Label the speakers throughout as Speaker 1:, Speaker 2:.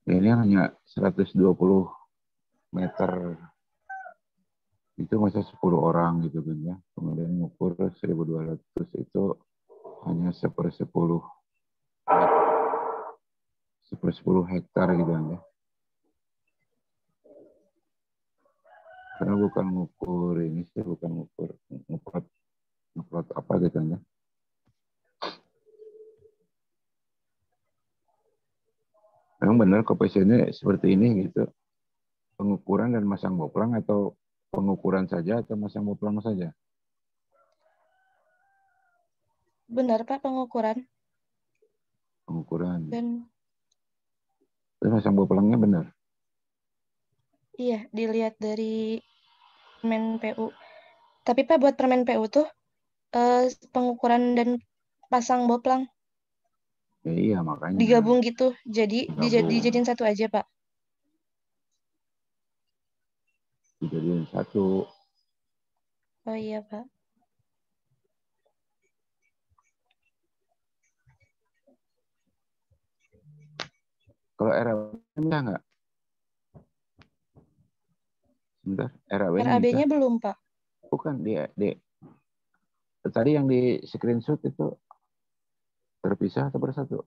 Speaker 1: Ini hanya 120 meter, itu masa 10 orang gitu kan ya. Kemudian ngukur 1.200 itu hanya seper 10 hektar gitu kan ya. Karena bukan ngukur ini sih, bukan ngukur ngeplot ngeplot apa gitu kan ya. Memang benar koefisiennya seperti ini gitu. Pengukuran dan masang boplang atau pengukuran saja atau masang boplang saja?
Speaker 2: Benar, Pak, pengukuran.
Speaker 1: Pengukuran.
Speaker 2: Dan
Speaker 1: Terus masang boplangnya benar?
Speaker 2: iya, dilihat dari permen PU. Tapi Pak, buat permen PU tuh pengukuran dan pasang boplang
Speaker 1: Ya iya makanya
Speaker 2: digabung gitu. Jadi
Speaker 1: gabung
Speaker 2: dijadiin satu aja, Pak.
Speaker 1: dijadiin satu.
Speaker 2: Oh iya, Pak.
Speaker 1: Kalau RAW bisa nggak? Sebentar, RAW-nya bisa?
Speaker 2: RAB-nya belum, Pak.
Speaker 1: Bukan di tadi yang di screenshot itu terpisah atau bersatu?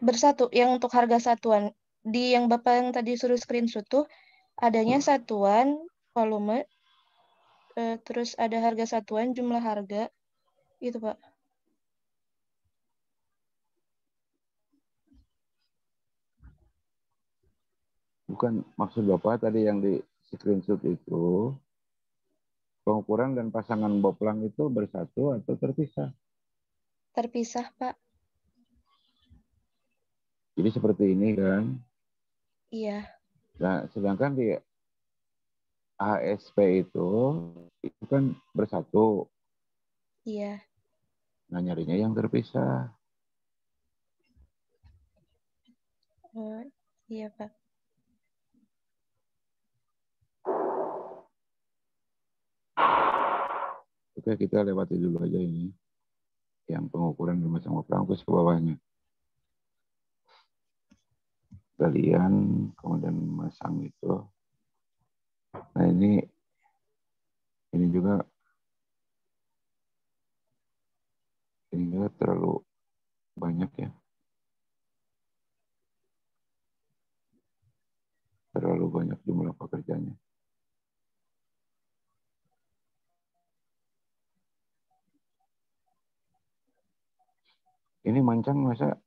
Speaker 2: Bersatu, yang untuk harga satuan. Di yang Bapak yang tadi suruh screenshot tuh, adanya satuan, volume, terus ada harga satuan, jumlah harga, gitu, Pak.
Speaker 1: Bukan, maksud Bapak tadi yang di screenshot itu pengukuran dan pasangan boplang itu bersatu atau terpisah?
Speaker 2: Terpisah, Pak.
Speaker 1: Jadi seperti ini kan.
Speaker 2: Iya,
Speaker 1: Nah, sedangkan di ASP itu kan bersatu.
Speaker 2: iya.
Speaker 1: Nah, nyarinya yang terpisah.
Speaker 2: Oh, iya, Pak.
Speaker 1: Oke, kita lewati dulu aja ini. Yang pengukuran dan masang boplang terus ke bawahnya. Galian, kemudian masang itu. Nah, ini juga terlalu banyak ya. Terlalu banyak jumlah pekerjanya. Ini mancang masa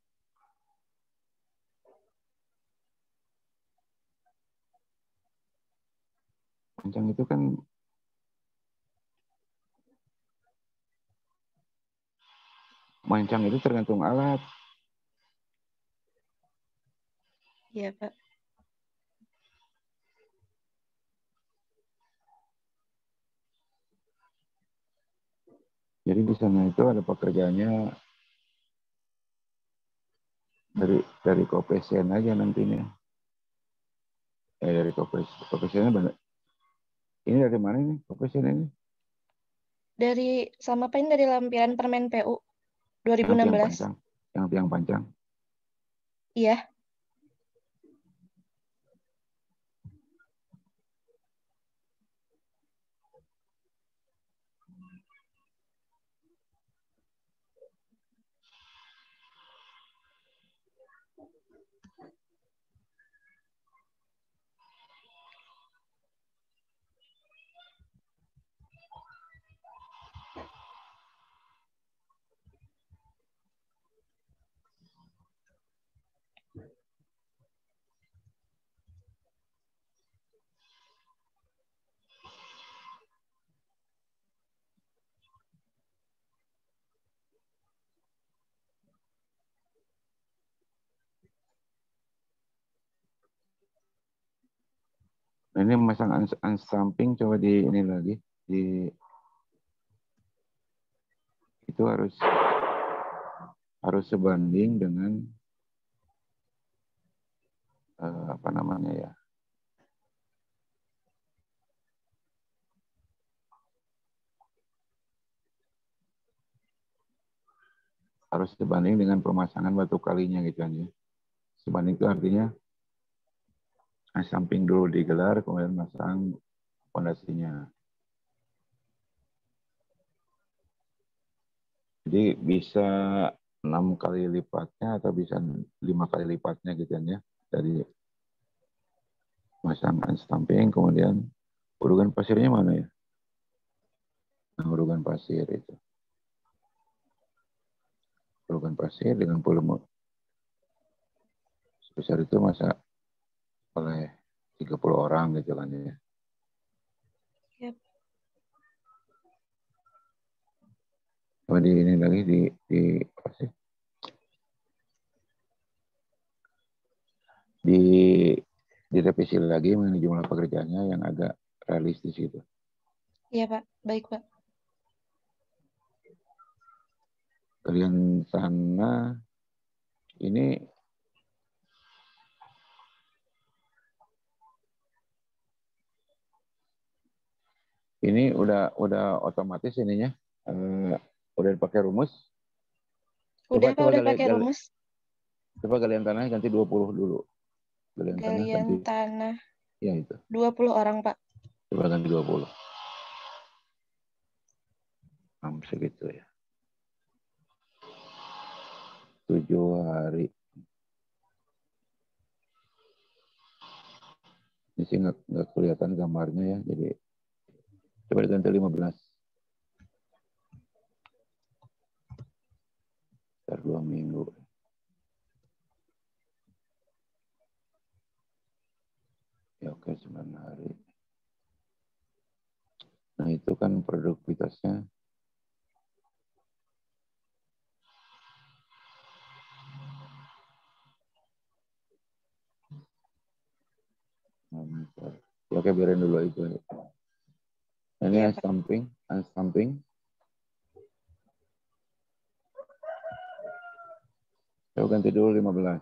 Speaker 1: mancang itu kan mancang itu tergantung alat.
Speaker 2: Iya, Pak.
Speaker 1: Jadi di sana itu ada pekerjaannya dari kopesen aja nantinya. Dari kopesennya banyak. Ini dari mana ini kopesen ini?
Speaker 2: Dari sama Pak ini dari lampiran permen PU
Speaker 1: Yang tiang
Speaker 2: 2016.
Speaker 1: pancang. Yang tiang pancang.
Speaker 2: Iya,
Speaker 1: Nah, ini memasang unstamping coba di ini lagi. Di itu harus sebanding dengan apa namanya ya? Harus sebanding dengan pemasangan batu kalinya gitu kan ya. Sebanding itu artinya samping dulu digelar, kemudian masang fondasinya. Jadi bisa 6 kali lipatnya atau bisa 5 kali lipatnya gitu ya. Dari masang stamping, kemudian urugan pasirnya mana ya? Nah, urugan pasir itu. Urugan pasir dengan volume sebesar itu masa oleh 30 orang gitu kan ya.
Speaker 2: Yep.
Speaker 1: Kemudian ini lagi di apa sih? Direvisi lagi mengenai jumlah pekerjaannya yang agak realistis gitu.
Speaker 2: Iya Pak, baik Pak.
Speaker 1: Kalian sana ini udah otomatis ininya, udah dipakai rumus.
Speaker 2: Udah Pak, udah pakai rumus.
Speaker 1: Coba galian tanah ganti 20 dulu. Galian tanah ganti.
Speaker 2: Tanah.
Speaker 1: Ya itu.
Speaker 2: 20 orang Pak.
Speaker 1: Coba ganti 20. Segitu ya. 7 hari. Ini sih nggak kelihatan gambarnya ya. Jadi coba diganti 15. Sekitar 2 minggu. Ya oke, 9 hari. Nah itu kan produktivitasnya. Ya, oke, biarin dulu itu. Nah, ini unstamping. Saya ganti dulu 15.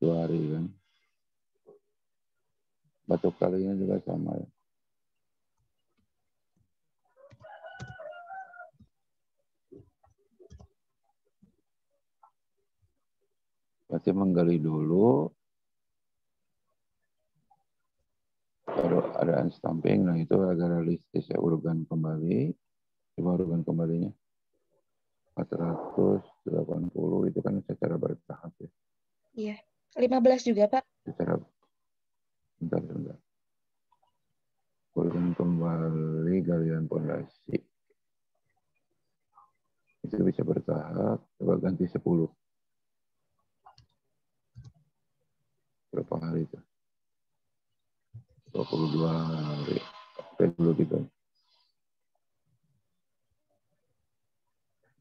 Speaker 1: 2 hari kan. Batu kalinya juga sama ya. Pasti menggali dulu. Baru ada unstamping, nah itu agak realistis ya, urugan kembali. Coba urugan kembalinya. 480 itu kan secara bertahap ya.
Speaker 2: Iya. 15 juga Pak.
Speaker 1: Secara bentar. Urugan kembali galian pondasi. Itu bisa bertahap, coba ganti 10. Berapa hari itu? 22 hari. Oke dulu gitu.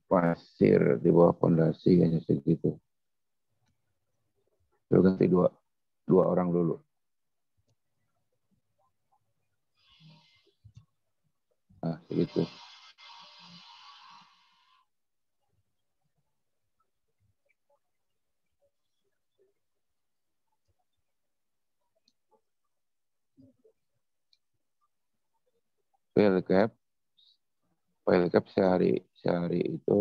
Speaker 1: Pasir di bawah pondasi hanya segitu. Coba ganti 2 orang dulu. Nah, segitu. File cap sehari itu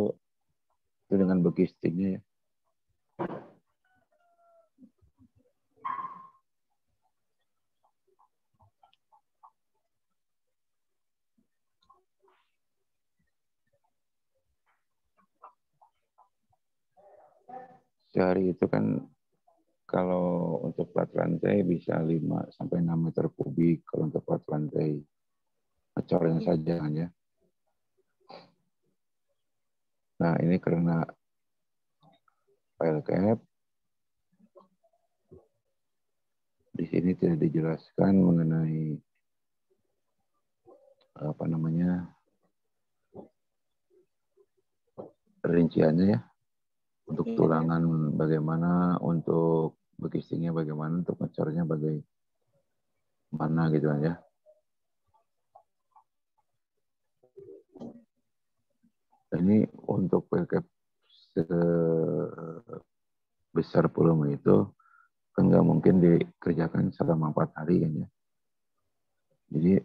Speaker 1: dengan begistingnya ya. Sehari itu kan kalau untuk plat rantai bisa 5 sampai 6 meter kubik kalau untuk plat rantai. Ngecornya saja kan ya. Nah, ini karena file cap di sini tidak dijelaskan mengenai apa namanya rinciannya ya. Untuk tulangan bagaimana, untuk begistingnya bagaimana, untuk ngecornya bagaimana gitu aja. Ini untuk file cap sebesar volume itu kan nggak mungkin dikerjakan selama 4 hari kan ya. Jadi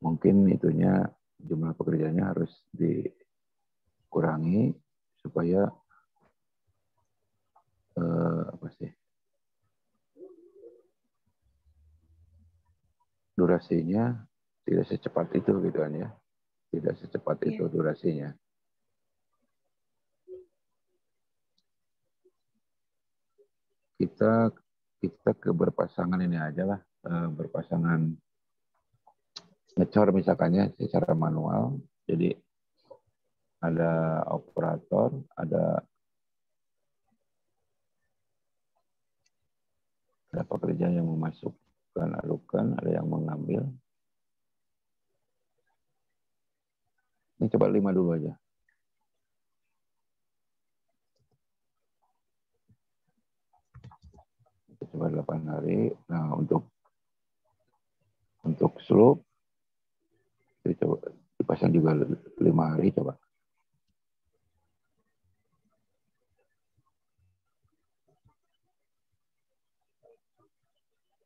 Speaker 1: mungkin itunya jumlah pekerjaannya harus dikurangi supaya apa sih? Durasinya tidak secepat itu gitu kan ya. Tidak secepat itu durasinya. Kita ke berpasangan ini aja lah, berpasangan ngecor misalkannya secara manual. Jadi ada operator, ada pekerja yang memasukkan adukan, ada yang mengambil. Ini coba 5 dulu aja. Coba 8 hari. Nah, untuk slope coba dipasang juga 5 hari coba.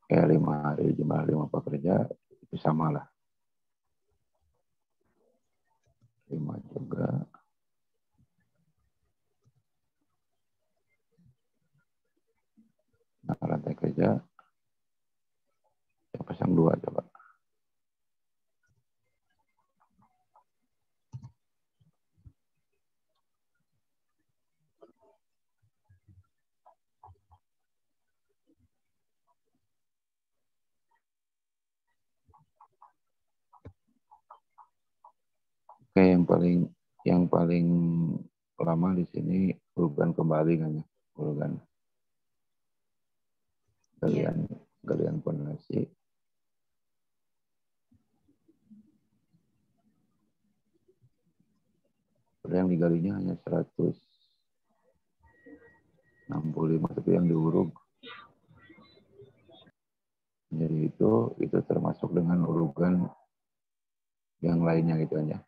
Speaker 1: Ya 5 hari jumlah 5 pekerja itu sama lah. 5 juga. Nah, rantai kerja ya pasang 2 coba. Oke, yang paling lama di sini urugan kembali kan ya, urugan galian fondasi. Yang digalinya hanya 165, tapi yang diuruk. Jadi itu termasuk dengan urugan yang lainnya gitu aja.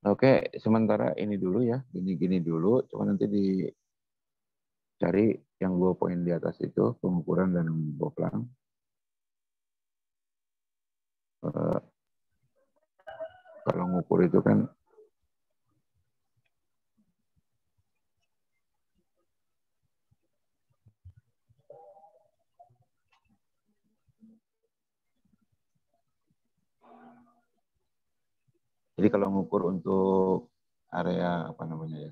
Speaker 1: Oke, sementara ini dulu ya, gini-gini dulu. Coba nanti dicari yang 2 poin di atas itu, pengukuran dan boplang. Kalau ngukur itu kan jadi kalau ngukur untuk area apa namanya ya?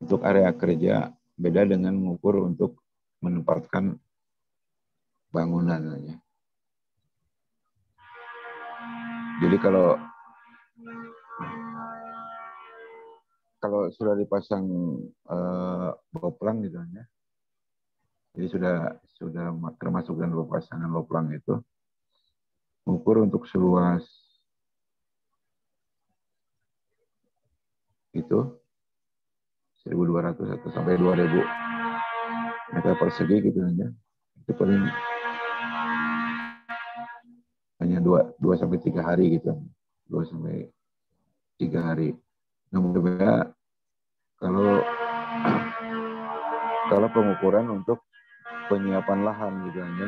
Speaker 1: Untuk area kerja beda dengan mengukur untuk menempatkan bangunannya. Jadi kalau sudah dipasang boplang gitu ya, jadi sudah termasuk dan pasangan boplang itu, mengukur untuk seluas itu 1.200 atau sampai 2.000 meter persegi gitu aja. Itu paling hanya 2 sampai 3 hari gitu. 2 sampai 3 hari. Namun berbeda kalau pengukuran untuk penyiapan lahan gitu aja.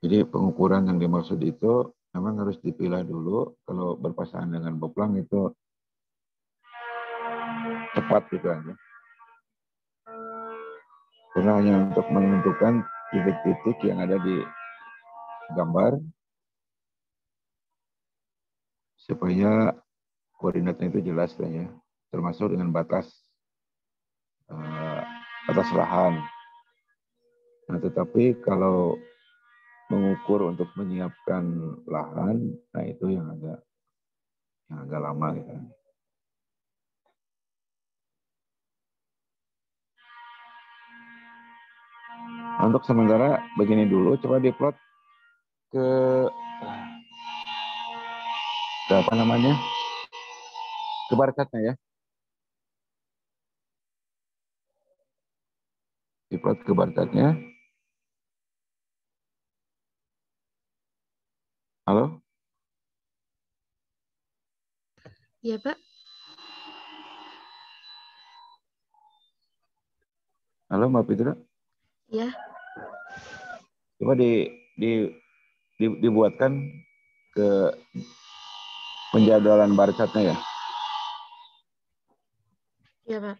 Speaker 1: Jadi pengukuran yang dimaksud itu memang harus dipilah dulu. Kalau berpasangan dengan boplang itu cepat gitu aja. Karena hanya untuk menentukan titik-titik yang ada di gambar supaya koordinatnya itu jelas ya, termasuk dengan batas lahan. Nah, tetapi kalau mengukur untuk menyiapkan lahan, nah itu yang agak lama gitu. Untuk sementara begini dulu, coba diplot ke apa namanya? Ke bar chartnya ya. Diplot ke bar chartnya.
Speaker 2: Iya, Pak.
Speaker 1: Halo Mbak Fitra.
Speaker 2: Ya.
Speaker 1: Coba dibuatkan ke penjadwalan bar chartnya ya.
Speaker 2: Iya, Pak.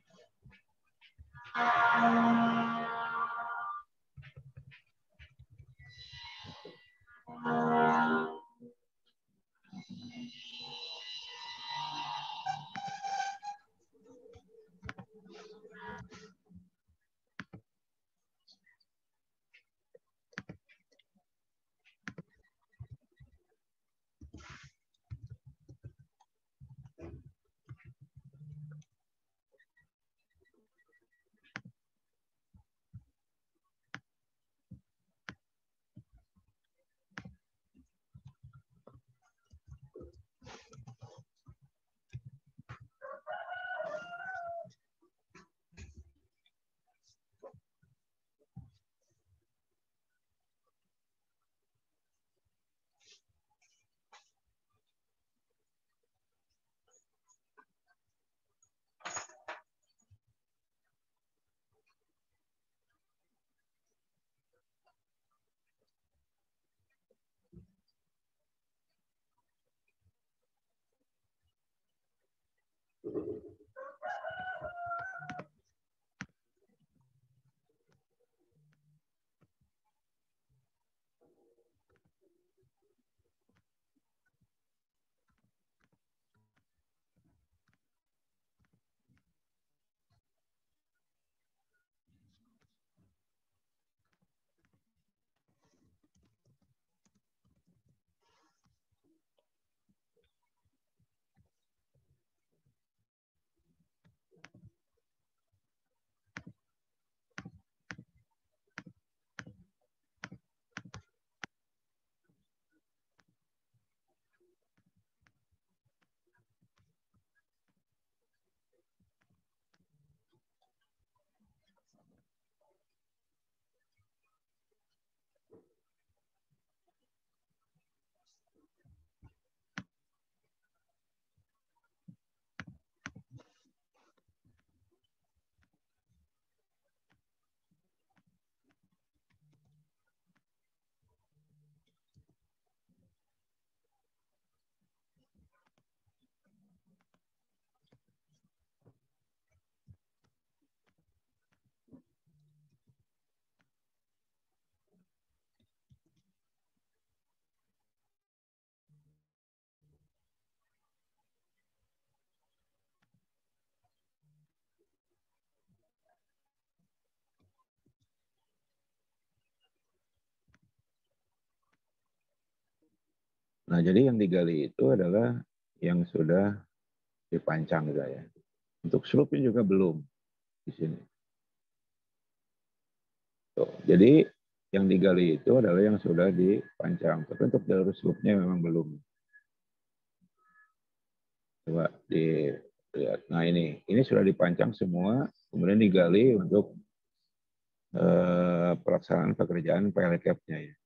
Speaker 1: Nah, jadi yang digali itu adalah yang sudah dipancang ya. Untuk slope juga belum di sini. Tuh, jadi yang digali itu adalah yang sudah dipancang. Tapi untuk jalur slope-nya memang belum. Coba dilihat. Nah ini sudah dipancang semua, kemudian digali untuk pelaksanaan pekerjaan PLCAP-nya ya.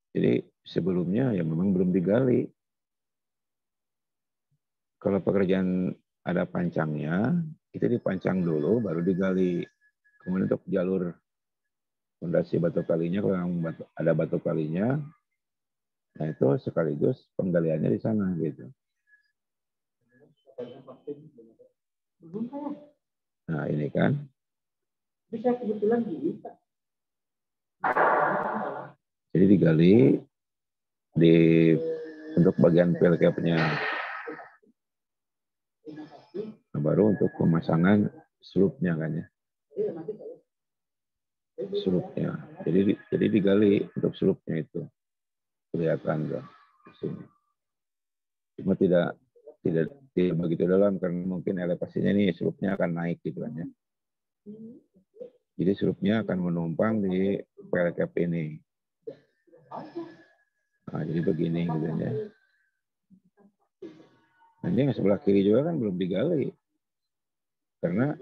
Speaker 1: Jadi sebelumnya ya memang belum digali. Kalau pekerjaan ada pancangnya, itu dipancang dulu, baru digali. Kemudian untuk jalur fondasi batu kalinya, kalau ada batu kalinya, nah itu sekaligus penggaliannya di sana gitu. Nah ini kan. Bisa kebetulan bisa. Jadi digali untuk bagian PLCAP-nya. Nah, baru untuk pemasangan slope-nya kan ya. Slope-nya. Jadi digali untuk slope-nya itu. Kelihatan tuh di sini. Cuma tidak begitu dalam karena mungkin elevasinya ini slope-nya akan naik gitu kan ya. Jadi slope-nya akan menumpang di PLCAP ini. Nah, jadi begini gitu ya. Nanti yang sebelah kiri juga kan belum digali. Karena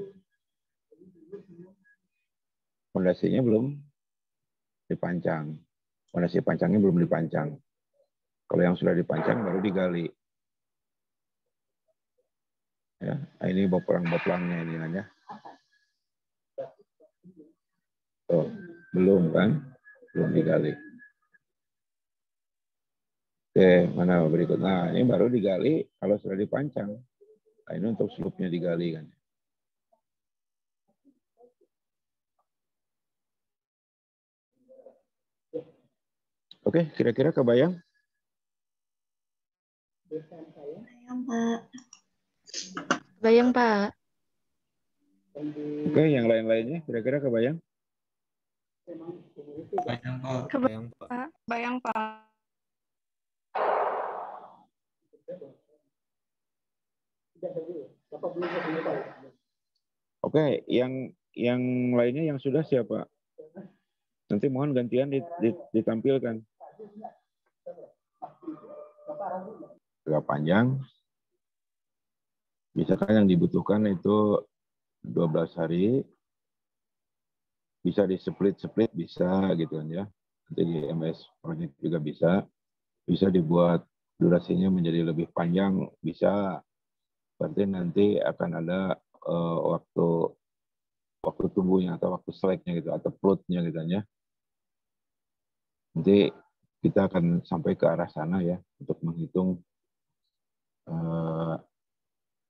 Speaker 1: fondasinya belum dipancang. Fondasi pancangnya belum dipancang. Kalau yang sudah dipancang baru digali. Nah, ini boplang-boplangnya ini hanya. Oh, belum kan? Belum digali. Oke, mana berikut? Nah, ini baru digali kalau sudah dipancang. Nah, ini untuk selupnya digali kan. Oke, kira-kira kebayang?
Speaker 3: Bayang, Pak.
Speaker 2: Bayang, Pak.
Speaker 1: Oke, yang lain-lainnya kira-kira kebayang?
Speaker 4: Bayang Pak. Bayang Pak.
Speaker 3: Bayang, Pak.
Speaker 1: Oke, yang lainnya yang sudah siapa? Nanti mohon gantian ditampilkan. Agak panjang. Misalkan yang dibutuhkan itu 12 hari. Bisa di split bisa gitu kan ya. Nanti di MS Project juga bisa. Bisa dibuat durasinya menjadi lebih panjang, bisa. Berarti nanti akan ada waktu tumbuhnya atau waktu seleknya gitu atau plotnya gitu kan ya. Nanti kita akan sampai ke arah sana ya untuk menghitung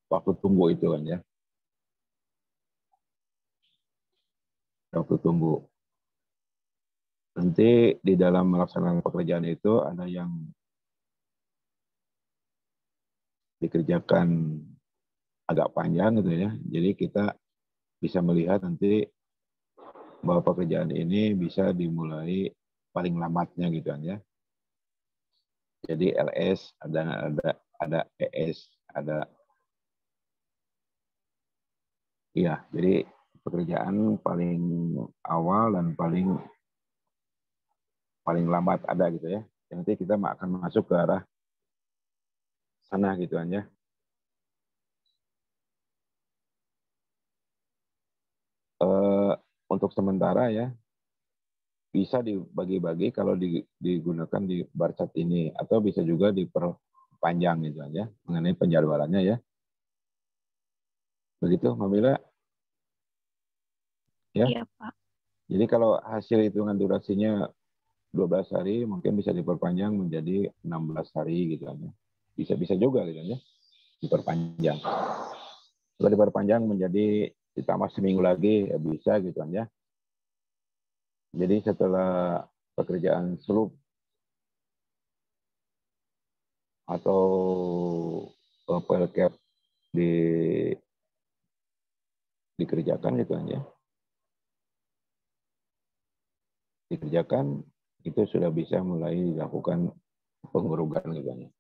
Speaker 1: waktu tumbuh itu kan ya. Waktu tumbuh. Nanti di dalam melaksanakan pekerjaan itu ada yang dikerjakan agak panjang gitu ya. Jadi kita bisa melihat nanti bahwa pekerjaan ini bisa dimulai paling lambatnya gitu kan ya. Jadi LS, ada ES, ada iya, jadi pekerjaan paling awal dan paling lambat ada gitu ya. Nanti kita akan masuk ke arah sana gitu kan ya. Untuk sementara ya bisa dibagi-bagi kalau digunakan di bar chart ini atau bisa juga diperpanjang gitu aja mengenai penjadwalannya ya. Begitu, Mbak Mila? Ya.
Speaker 3: Iya, Pak.
Speaker 1: Jadi kalau hasil hitungan durasinya 12 hari mungkin bisa diperpanjang menjadi 16 hari gitu kan ya. Bisa juga gitu kan ya. Diperpanjang. Kalau diperpanjang menjadi ditambah seminggu lagi ya bisa gitu kan ya. Jadi setelah pekerjaan selup atau pelcap dikerjakan gitu kan ya. Dikerjakan itu sudah bisa mulai dilakukan pengurugan gitu kan ya.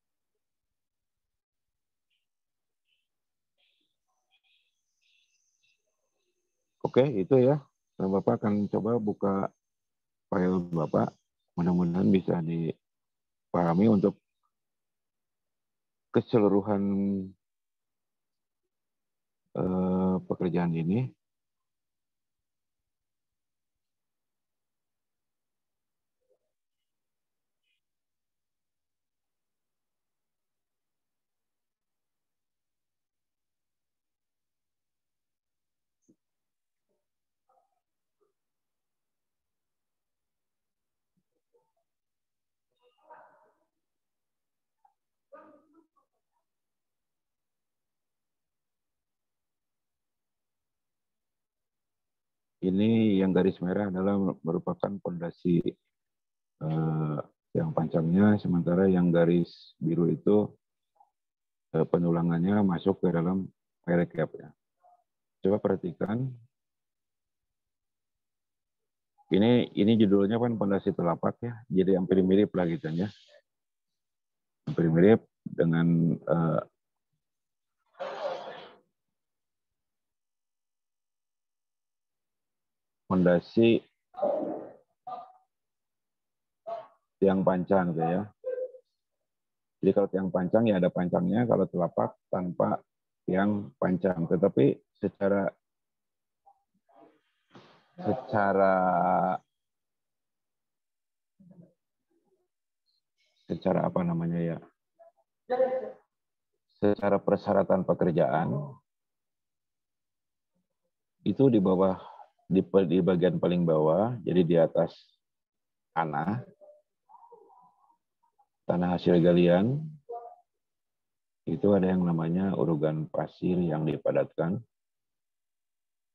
Speaker 1: Oke, itu ya. Nah, Bapak akan coba buka file Bapak. Mudah-mudahan bisa dipahami untuk keseluruhan pekerjaan ini. Ini yang garis merah adalah merupakan pondasi yang pancangnya, sementara yang garis biru itu penulangannya masuk ke dalam recap ya. Coba perhatikan. Ini judulnya kan pondasi telapak ya, jadi hampir mirip lah gitu ya. Hampir mirip dengan pondasi tiang pancang gitu ya. Jadi kalau tiang pancang ya ada pancangnya, kalau telapak tanpa tiang pancang. Tetapi secara apa namanya ya? Secara persyaratan pekerjaan itu di bawah, di bagian paling bawah, jadi di atas tanah hasil galian, itu ada yang namanya urugan pasir yang dipadatkan.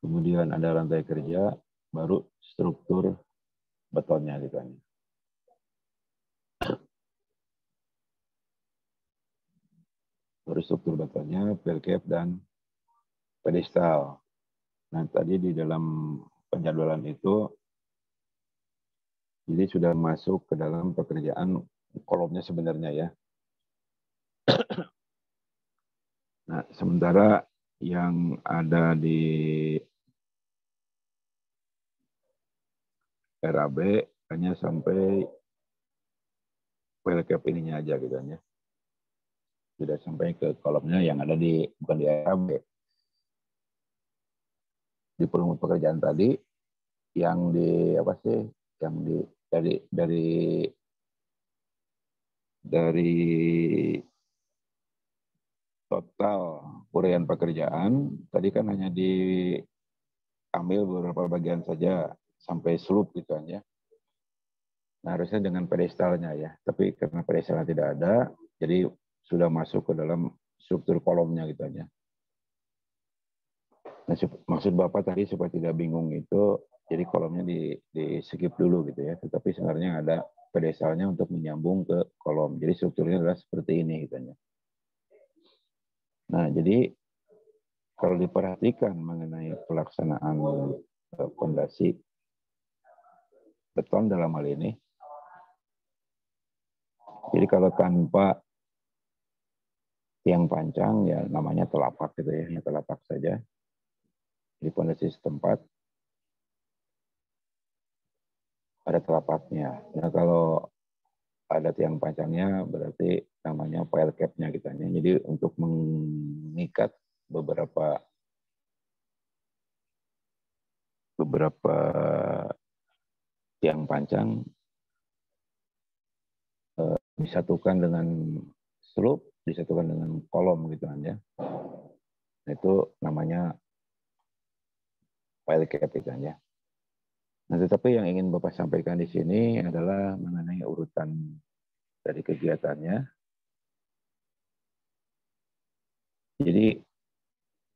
Speaker 1: Kemudian ada lantai kerja, baru struktur betonnya gitu kan. Baru struktur betonnya, pelkep dan pedestal. Nah, tadi di dalam penjadwalan itu, jadi sudah masuk ke dalam pekerjaan kolomnya sebenarnya ya. Nah, sementara yang ada di RAB hanya sampai pelkep ininya aja gitu kan ya. Tidak sampai ke kolomnya yang ada di, bukan di RAB. Di pekerjaan tadi yang di apa sih? Yang di dari total uraian pekerjaan tadi kan hanya diambil beberapa bagian saja sampai slope gitu kan ya. Nah, harusnya dengan pedestalnya ya. Tapi karena pedestalnya tidak ada, jadi sudah masuk ke dalam struktur kolomnya gitu aja. Nah, maksud Bapak tadi supaya tidak bingung itu, jadi kolomnya di skip dulu gitu ya. Tetapi sebenarnya ada pedestalnya untuk menyambung ke kolom. Jadi strukturnya adalah seperti ini gitu ya. Nah, jadi kalau diperhatikan mengenai pelaksanaan fondasi beton dalam hal ini, jadi kalau tanpa tiang pancang ya namanya telapak gitu ya, telapak saja di fondasi setempat ada telapaknya. Nah, kalau ada tiang pancangnya berarti namanya pile cap-nya gitu ya. Jadi untuk mengikat beberapa tiang pancang disatukan dengan slope, disatukan dengan kolom gitu kan ya. Itu namanya pile cap gitu kan ya. Nah, tetapi yang ingin Bapak sampaikan di sini adalah mengenai urutan dari kegiatannya. Jadi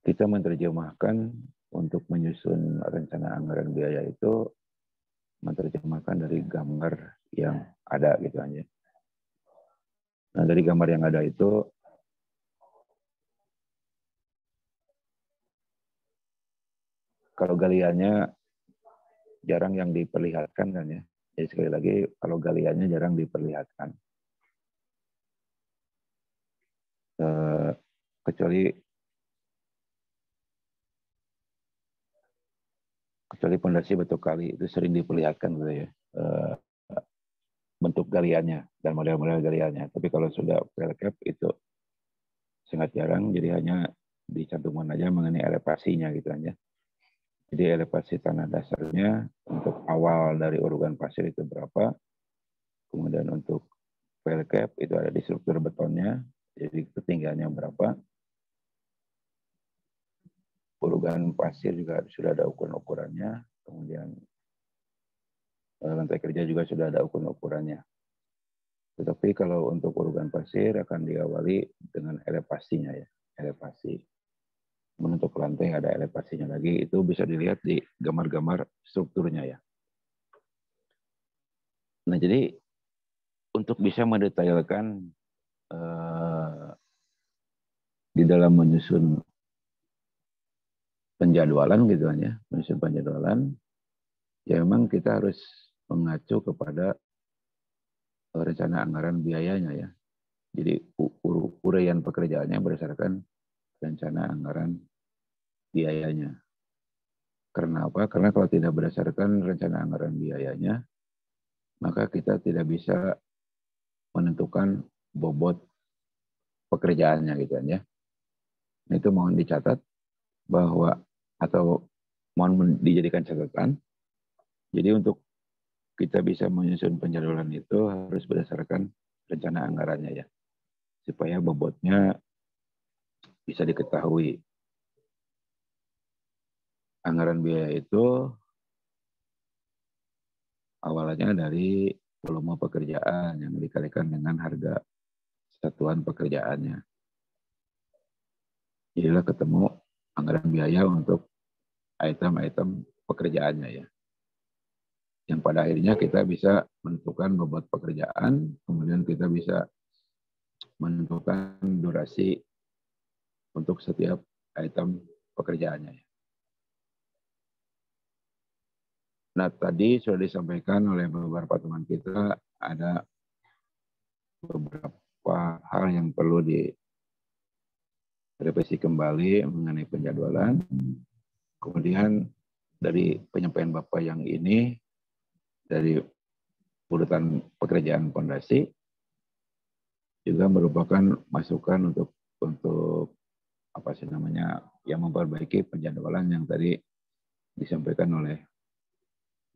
Speaker 1: kita menerjemahkan untuk menyusun rencana anggaran biaya itu menerjemahkan dari gambar yang ada gitu aja. Nah, dari gambar yang ada itu kalau galiannya jarang yang diperlihatkan kan ya. Jadi sekali lagi kalau galiannya jarang diperlihatkan. Kecuali pondasi batu kali itu sering diperlihatkan gitu ya. Bentuk galiannya dan model-model galiannya. Tapi kalau sudah pelkep itu sangat jarang, jadi hanya dicantumkan aja mengenai elevasinya gitu aja. Jadi elevasi tanah dasarnya untuk awal dari urugan pasir itu berapa, kemudian untuk pelkep itu ada di struktur betonnya, jadi ketinggiannya berapa. Urugan pasir juga sudah ada ukuran-ukurannya, kemudian lantai kerja juga sudah ada ukuran-ukurannya. Tetapi kalau untuk urugan pasir akan diawali dengan elevasinya ya, elevasi. Untuk lantai ada elevasinya lagi, itu bisa dilihat di gambar-gambar strukturnya ya. Nah, jadi untuk bisa mendetailkan di dalam menyusun penjadwalan gitu kan ya, menyusun penjadwalan, ya memang kita harus mengacu kepada rencana anggaran biayanya ya. Jadi uraian pekerjaannya berdasarkan rencana anggaran biayanya. Karena apa? Karena kalau tidak berdasarkan rencana anggaran biayanya, maka kita tidak bisa menentukan bobot pekerjaannya gitu kan ya. Itu mohon dicatat bahwa atau mohon dijadikan catatan. Jadi untuk kita bisa menyusun penjadwalan itu harus berdasarkan rencana anggarannya ya. Supaya bobotnya bisa diketahui. anggaran biaya itu awalnya dari volume pekerjaan yang dikalikan dengan harga satuan pekerjaannya. Jadilah ketemu anggaran biaya untuk item-item pekerjaannya ya. Yang pada akhirnya kita bisa menentukan bobot pekerjaan, kemudian kita bisa menentukan durasi untuk setiap item pekerjaannya. Nah, tadi sudah disampaikan oleh beberapa teman kita, ada beberapa hal yang perlu direvisi kembali mengenai penjadwalan. Kemudian dari penyampaian Bapak yang ini, dari urutan pekerjaan fondasi, juga merupakan masukan untuk apa sih namanya, yang memperbaiki penjadwalan yang tadi disampaikan oleh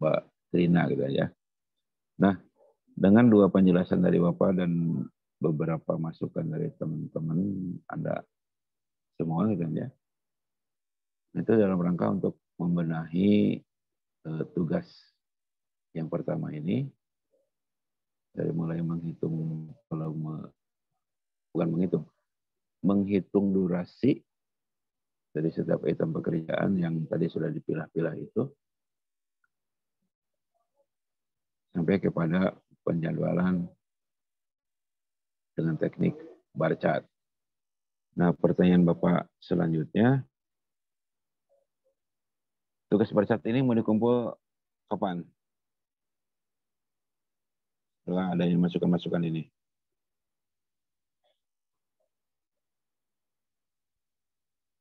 Speaker 1: Mbak Trina gitu ya. Nah, dengan dua penjelasan dari Bapak dan beberapa masukan dari teman-teman Anda semua gitu ya. Itu dalam rangka untuk membenahi tugas yang pertama ini, dari mulai menghitung volume, bukan menghitung durasi dari setiap item pekerjaan yang tadi sudah dipilah-pilah itu, sampai kepada penjadwalan dengan teknik bar chart. Nah, pertanyaan Bapak selanjutnya, tugas bar chart ini mau dikumpul kapan? Setelah adanya masukan-masukan ini.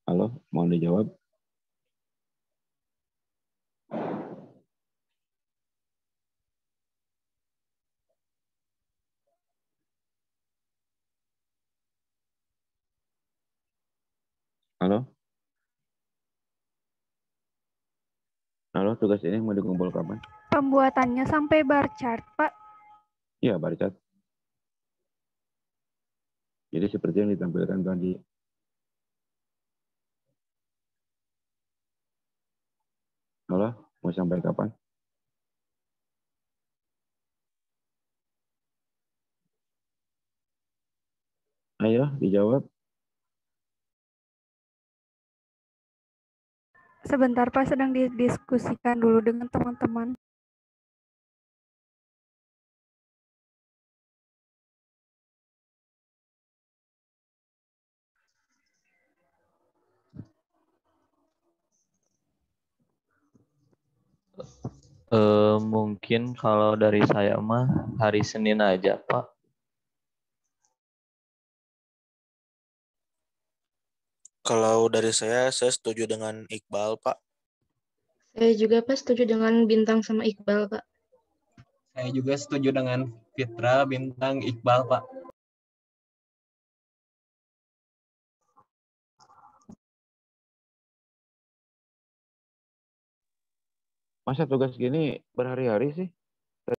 Speaker 1: Halo, mohon dijawab. Halo? Halo, tugas ini mau dikumpul kapan?
Speaker 5: Pembuatannya sampai bar chart, Pak.
Speaker 1: Iya, bar chart. Jadi seperti yang ditampilkan tadi. Halo, mau sampai kapan? Ayo, dijawab.
Speaker 5: Sebentar, Pak, sedang didiskusikan dulu dengan teman-teman.
Speaker 4: Mungkin kalau dari saya mah hari Senin aja, Pak.
Speaker 6: Kalau dari saya setuju dengan Iqbal, Pak.
Speaker 2: Saya juga Pak setuju dengan Bintang sama Iqbal, Pak.
Speaker 7: Saya juga setuju dengan Fitra, Bintang, Iqbal, Pak.
Speaker 1: Masa tugas gini berhari-hari sih?